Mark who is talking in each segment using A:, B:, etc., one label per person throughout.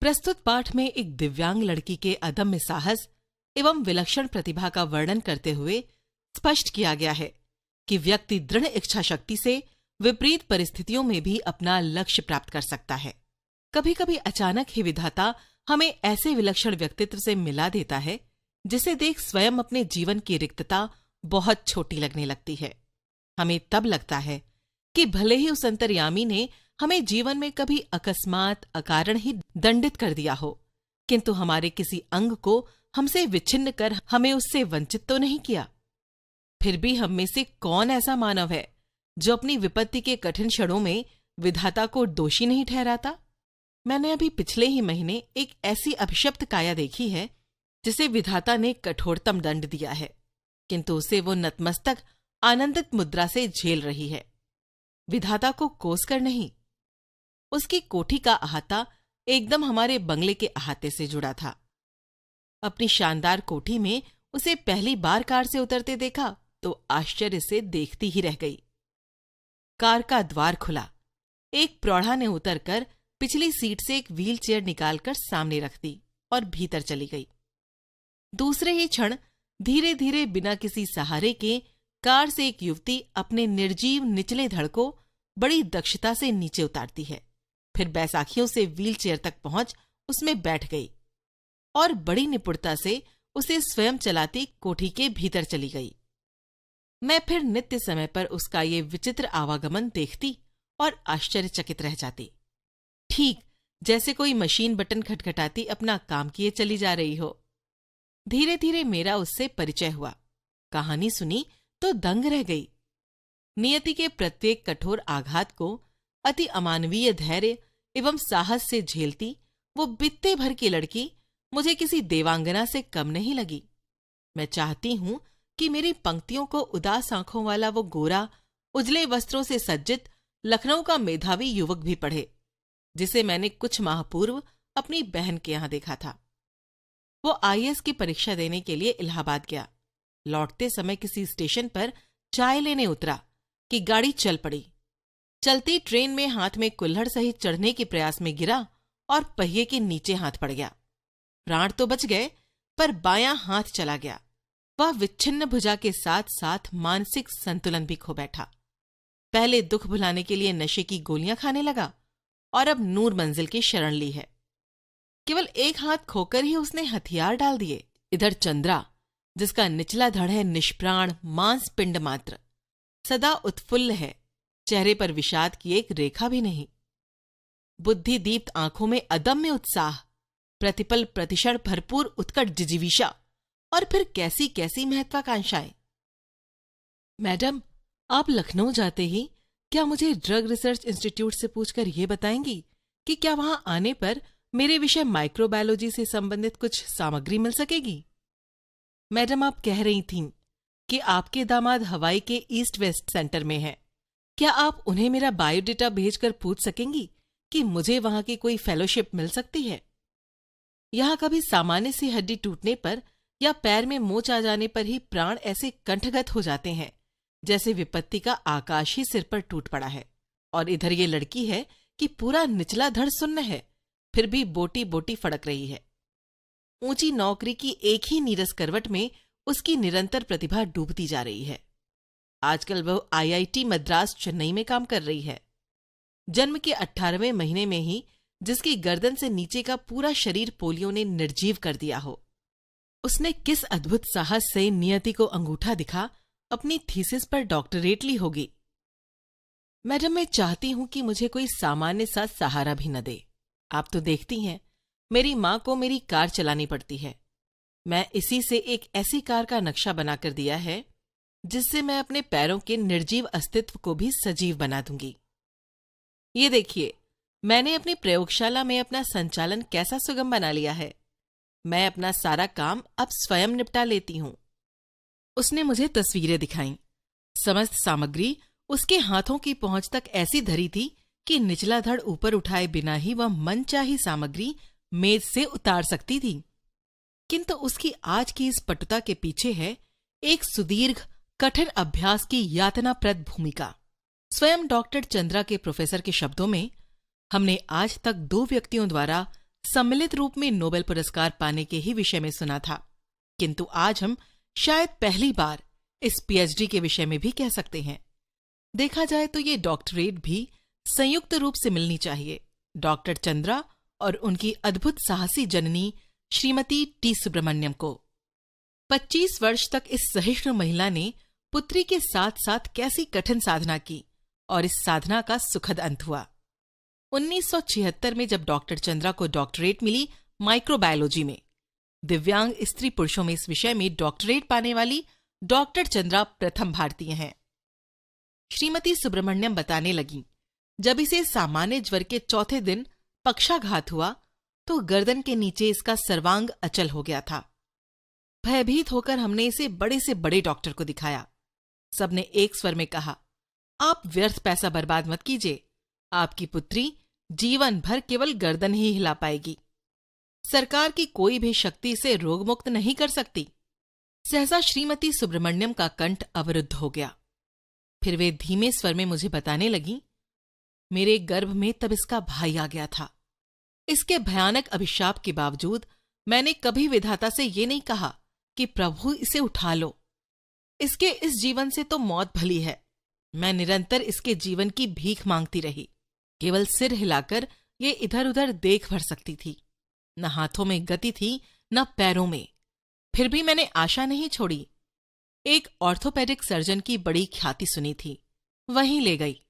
A: प्रस्तुत पाठ में एक दिव्यांग लड़की के अदम्य साहस एवं विलक्षण प्रतिभा का वर्णन करते हुए स्पष्ट किया गया है कि व्यक्ति दृढ़ इच्छा शक्ति से विपरीत परिस्थितियों में भी अपना लक्ष्य प्राप्त कर सकता है। कभी कभी अचानक ही विधाता हमें ऐसे विलक्षण व्यक्तित्व से मिला देता है जिसे देख स्वयं अपने जीवन की रिक्तता बहुत छोटी लगने लगती है। हमें तब लगता है कि भले ही उस अंतर्यामी ने हमें जीवन में कभी अकस्मात अकारण ही दंडित कर दिया हो, किंतु हमारे किसी अंग को हमसे विच्छिन्न कर हमें उससे वंचित तो नहीं किया। फिर भी हम में से कौन ऐसा मानव है जो अपनी विपत्ति के कठिन क्षणों में विधाता को दोषी नहीं ठहराता? मैंने अभी पिछले ही महीने एक ऐसी अभिशप्त काया देखी है जिसे विधाता ने कठोरतम दंड दिया है, किंतु उसे वो नतमस्तक आनंदित मुद्रा से झेल रही है। विधाता को कोस कर नहीं। उसकी कोठी का अहाता एकदम हमारे बंगले के अहाते से जुड़ा था। अपनी शानदार कोठी में उसे पहली बार कार से उतरते देखा तो आश्चर्य से देखती ही रह गई। कार का द्वार खुला। एक प्रौढ़ा ने उतरकर पिछली सीट से एक व्हील चेयर निकालकर सामने रख दी और भीतर चली गई। दूसरे ही क्षण धीरे धीरे बिना किसी सहारे के कार से एक युवती अपने निर्जीव निचले धड़ को बड़ी दक्षता से नीचे उतारती है, फिर बैसाखियों से व्हील चेयर तक पहुंच उसमें बैठ गई और बड़ी निपुणता से उसे स्वयं चलाती कोठी के भीतर चली गई। मैं फिर नित्य समय पर उसका ये विचित्र आवागमन देखती और आश्चर्यचकित रह जाती, ठीक जैसे कोई मशीन बटन खटखटाती अपना काम किए चली जा रही हो। धीरे धीरे मेरा उससे परिचय हुआ। कहानी सुनी तो दंग रह गई। नियति के प्रत्येक कठोर आघात को अति अमानवीय धैर्य एवं साहस से झेलती वो बित्ते भर की लड़की मुझे किसी देवांगना से कम नहीं लगी। मैं चाहती हूं कि मेरी पंक्तियों को उदास आंखों वाला वो गोरा उजले वस्त्रों से सज्जित लखनऊ का मेधावी युवक भी पढ़े, जिसे मैंने कुछ माह पूर्व अपनी बहन के यहां देखा था। वो IAS की परीक्षा देने के लिए इलाहाबाद गया। लौटते समय किसी स्टेशन पर चाय लेने उतरा कि गाड़ी चल पड़ी। चलती ट्रेन में हाथ में कुल्हड़ सहित चढ़ने के प्रयास में गिरा और पहिए के नीचे हाथ पड़ गया। प्राण तो बच गए पर बायां हाथ चला गया। वह विच्छिन्न भुजा के साथ साथ मानसिक संतुलन भी खो बैठा। पहले दुख भुलाने के लिए नशे की गोलियां खाने लगा और अब नूर मंजिल की शरण ली है। केवल एक हाथ खोकर ही उसने हथियार डाल दिए। इधर चंद्रा, जिसका निचला धड़ है निष्प्राण मांस पिंड मात्र, सदा उत्फुल्ल है, चेहरे पर विषाद की एक रेखा भी नहीं। बुद्धि दीप्त आंखों में अदम्य उत्साह, प्रतिपल प्रतिक्षण भरपूर उत्कट जिजीविषा और फिर कैसी कैसी महत्वाकांक्षाएं। मैडम, आप लखनऊ जाते ही क्या मुझे ड्रग रिसर्च इंस्टीट्यूट से पूछकर ये बताएंगी कि क्या वहां आने पर मेरे विषय माइक्रोबायोलॉजी से संबंधित कुछ सामग्री मिल सकेगी? मैडम, आप कह रही थीं कि आपके दामाद हवाई के ईस्ट वेस्ट सेंटर में हैं। क्या आप उन्हें मेरा बायोडेटा भेजकर पूछ सकेंगी कि मुझे वहां की कोई फेलोशिप मिल सकती है? यहाँ कभी सामान्य सी हड्डी टूटने पर या पैर में मोच आ जाने पर ही प्राण ऐसे कंठगत हो जाते हैं जैसे विपत्ति का आकाश ही सिर पर टूट पड़ा है। और इधर ये लड़की है कि पूरा निचला धड़ सुन्न है, फिर भी बोटी बोटी फड़क रही है। ऊंची नौकरी की एक ही नीरस करवट में उसकी निरंतर प्रतिभा डूबती जा रही है। आजकल वह IIT मद्रास चेन्नई में काम कर रही है। जन्म के 18वें महीने में ही जिसकी गर्दन से नीचे का पूरा शरीर पोलियो ने निर्जीव कर दिया हो, उसने किस अद्भुत साहस से नियति को अंगूठा दिखा अपनी थीसिस पर डॉक्टरेट ली होगी। मैडम, मैं चाहती हूं कि मुझे कोई सामान्य सा सहारा भी न दे। आप तो देखती हैं, मेरी माँ को मेरी कार चलानी पड़ती है। मैं इसी से एक ऐसी कार का नक्शा बनाकर दिया है जिससे मैं अपने पैरों के निर्जीव अस्तित्व को भी सजीव बना दूंगी। ये देखिए, मैंने अपनी प्रयोगशाला में अपना संचालन कैसा सुगम बना लिया है। मैं अपना सारा काम अब स्वयं निपटा लेती हूँ। उसने मुझे तस्वीरें दिखाईं। समस्त सामग्री उसके हाथों की पहुंच तक ऐसी धरी थी कि निचला धड़ ऊपर उठाए बिना ही वह मनचाही सामग्री मेज से उतार सकती थी। किंतु उसकी आज की इस पटुता के पीछे है एक सुदीर्घ कठिन अभ्यास की यातनाप्रद भूमिका। स्वयं डॉक्टर चंद्रा के प्रोफेसर के शब्दों में, हमने आज तक 2 व्यक्तियों द्वारा सम्मिलित रूप में नोबेल पुरस्कार पाने के ही विषय में सुना था, किंतु आज हम शायद पहली बार इस पीएचडी के विषय में भी कह सकते हैं। देखा जाए तो ये डॉक्टरेट भी संयुक्त रूप से मिलनी चाहिए डॉक्टर चंद्रा और उनकी अद्भुत साहसी जननी श्रीमती टी सुब्रमण्यम को। 25 वर्ष तक इस सहिष्णु महिला ने पुत्री के साथ साथ कैसी कठिन साधना की और इस साधना का सुखद अंत हुआ। 1976 में जब डॉक्टर चंद्रा को डॉक्टरेट मिली माइक्रोबायोलॉजी में, दिव्यांग स्त्री पुरुषों में इस विषय में डॉक्टरेट पाने वाली डॉक्टर चंद्रा प्रथम भारतीय हैं। श्रीमती सुब्रमण्यम बताने लगी, जब इसे सामान्य ज्वर के चौथे दिन पक्षाघात हुआ तो गर्दन के नीचे इसका सर्वांग अचल हो गया था। भयभीत होकर हमने इसे बड़े से बड़े डॉक्टर को दिखाया। सबने एक स्वर में कहा, आप व्यर्थ पैसा बर्बाद मत कीजिए, आपकी पुत्री जीवन भर केवल गर्दन ही हिला पाएगी। सरकार की कोई भी शक्ति इसे रोगमुक्त नहीं कर सकती। सहसा श्रीमती सुब्रमण्यम का कंठ अवरुद्ध हो गया। फिर वे धीमे स्वर में मुझे बताने लगी, मेरे गर्भ में तब इसका भाई आ गया था। इसके भयानक अभिशाप के बावजूद मैंने कभी विधाता से ये नहीं कहा कि प्रभु इसे उठा लो, इसके इस जीवन से तो मौत भली है। मैं निरंतर इसके जीवन की भीख मांगती रही। केवल सिर हिलाकर ये इधर उधर देख भर सकती थी। न हाथों में गति थी न पैरों में। फिर भी मैंने आशा नहीं छोड़ी। एक ऑर्थोपेडिक सर्जन की बड़ी ख्याति सुनी थी, वहीं ले गई।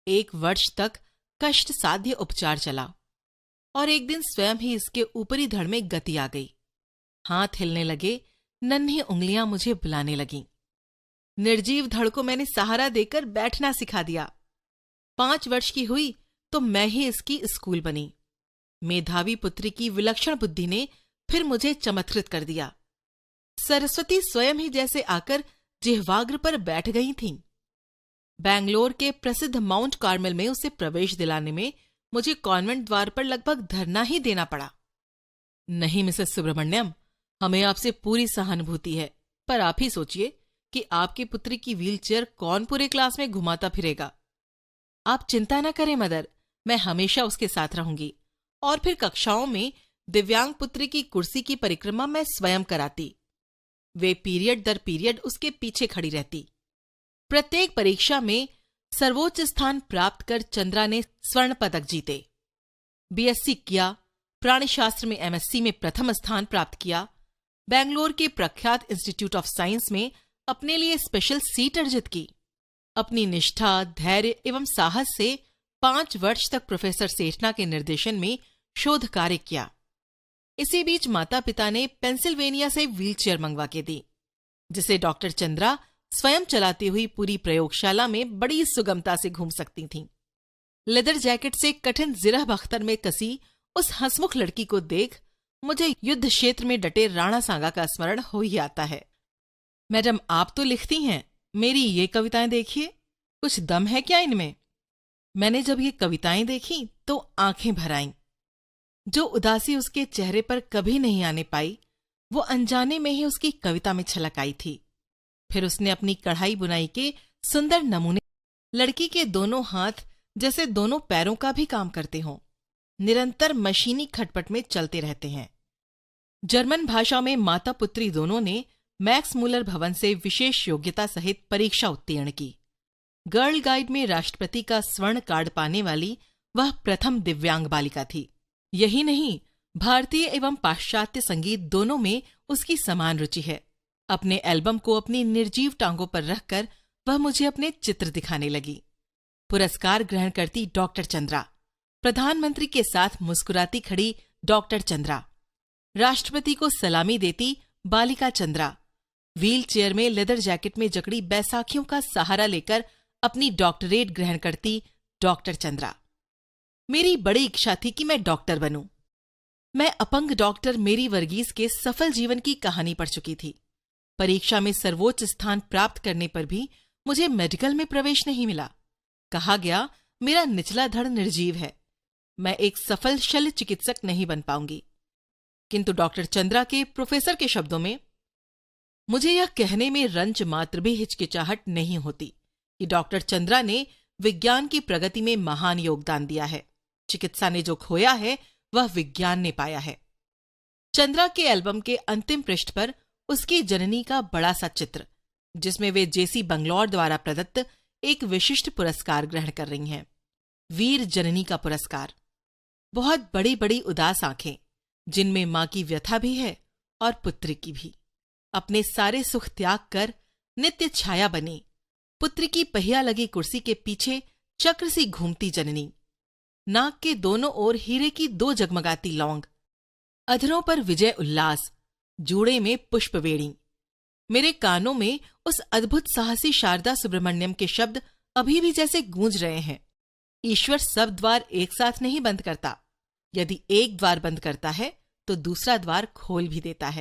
A: 1 वर्ष तक कष्ट साध्य उपचार चला और एक दिन स्वयं ही इसके ऊपरी धड़ में गति आ गई। हाथ हिलने लगे, नन्ही उंगलियां मुझे बुलाने लगीं। निर्जीव धड़ को मैंने सहारा देकर बैठना सिखा दिया। 5 वर्ष की हुई तो मैं ही इसकी स्कूल बनी। मेधावी पुत्री की विलक्षण बुद्धि ने फिर मुझे चमत्कृत कर दिया। सरस्वती स्वयं ही जैसे आकर जिह्वाग्र पर बैठ गई थीं। बैंगलोर के प्रसिद्ध माउंट कार्मेल में उसे प्रवेश दिलाने में मुझे कॉन्वेंट द्वार पर लगभग धरना ही देना पड़ा। नहीं मिसेस सुब्रमण्यम, हमें आपसे पूरी सहानुभूति है, पर आप ही सोचिए कि आपकी पुत्री की व्हीलचेयर कौन पूरे क्लास में घुमाता फिरेगा। आप चिंता न करें मदर, मैं हमेशा उसके साथ रहूंगी और फिर कक्षाओं में दिव्यांग पुत्री की कुर्सी की परिक्रमा मैं स्वयं कराती। वे पीरियड दर पीरियड उसके पीछे खड़ी रहती। प्रत्येक परीक्षा में सर्वोच्च स्थान प्राप्त कर चंद्रा ने स्वर्ण पदक जीते। बीएससी किया, प्राणिशास्त्र में एमएससी में प्रथम स्थान प्राप्त किया। बेंगलोर के प्रख्यात इंस्टीट्यूट ऑफ साइंस में अपने लिए स्पेशल सीट अर्जित की। अपनी निष्ठा, धैर्य एवं साहस से 5 वर्ष तक प्रोफेसर सेठना के निर्देशन में शोध कार्य किया। इसी बीच माता पिता ने पेंसिल्वेनिया से व्हीलचेयर मंगवा के दी, जिसे डॉक्टर चंद्रा स्वयं चलाती हुई पूरी प्रयोगशाला में बड़ी सुगमता से घूम सकती थीं। लेदर जैकेट से कठिन जिरह बख्तर में कसी उस हंसमुख लड़की को देख मुझे युद्ध क्षेत्र में डटे राणा सांगा का स्मरण हो ही आता है। मैडम, आप तो लिखती हैं, मेरी ये कविताएं देखिए, कुछ दम है क्या इनमें? मैंने जब ये कविताएं देखी तो आंखें भर आईं। जो उदासी उसके चेहरे पर कभी नहीं आने पाई, वो अनजाने में ही उसकी कविता में छलक आई थी। फिर उसने अपनी कढ़ाई बुनाई के सुंदर नमूने। लड़की के दोनों हाथ जैसे दोनों पैरों का भी काम करते हों, निरंतर मशीनी खटपट में चलते रहते हैं। जर्मन भाषा में माता पुत्री दोनों ने मैक्स मूलर भवन से विशेष योग्यता सहित परीक्षा उत्तीर्ण की। गर्ल गाइड में राष्ट्रपति का स्वर्ण कार्ड पाने वाली वह प्रथम दिव्यांग बालिका थी। यही नहीं, भारतीय एवं पाश्चात्य संगीत दोनों में उसकी समान रुचि है। अपने एल्बम को अपनी निर्जीव टांगों पर रखकर वह मुझे अपने चित्र दिखाने लगी। पुरस्कार ग्रहण करती डॉक्टर चंद्रा, प्रधानमंत्री के साथ मुस्कुराती खड़ी डॉक्टर चंद्रा, राष्ट्रपति को सलामी देती बालिका चंद्रा, व्हील चेयर में लेदर जैकेट में जकड़ी बैसाखियों का सहारा लेकर अपनी डॉक्टरेट ग्रहण करती डॉक्टर चंद्रा। मेरी बड़ी इच्छा थी कि मैं डॉक्टर बनूं। मैं अपंग डॉक्टर मेरी वर्गीज के सफल जीवन की कहानी पढ़ चुकी थी। परीक्षा में सर्वोच्च स्थान प्राप्त करने पर भी मुझे मेडिकल में प्रवेश नहीं मिला। कहा गया मेरा निचला धड़ निर्जीव है, मैं एक सफल शल्य चिकित्सक नहीं बन पाऊंगी। किंतु डॉक्टर चंद्रा के प्रोफेसर के शब्दों में मुझे यह कहने में रंच मात्र भी हिचकिचाहट नहीं होती कि डॉक्टर चंद्रा ने विज्ञान की प्रगति में महान योगदान दिया है। चिकित्सा ने जो खोया है वह विज्ञान ने पाया है। चंद्रा के एल्बम के अंतिम पृष्ठ पर उसकी जननी का बड़ा सा चित्र, जिसमें वे जेसी बंगलौर द्वारा प्रदत्त एक विशिष्ट पुरस्कार ग्रहण कर रही हैं, वीर जननी का पुरस्कार। बहुत बड़ी बड़ी उदास आंखें, जिनमें मां की व्यथा भी है और पुत्री की भी। अपने सारे सुख त्याग कर नित्य छाया बने पुत्री की पहिया लगी कुर्सी के पीछे चक्र सी घूमती जननी। नाक के दोनों ओर हीरे की 2 जगमगाती लौंग, अधरों पर विजय उल्लास, जूड़े में पुष्पवेणी। मेरे कानों में उस अद्भुत साहसी शारदा सुब्रमण्यम के शब्द अभी भी जैसे गूंज रहे हैं। ईश्वर सब द्वार एक साथ नहीं बंद करता, यदि एक द्वार बंद करता है तो दूसरा द्वार खोल भी देता है।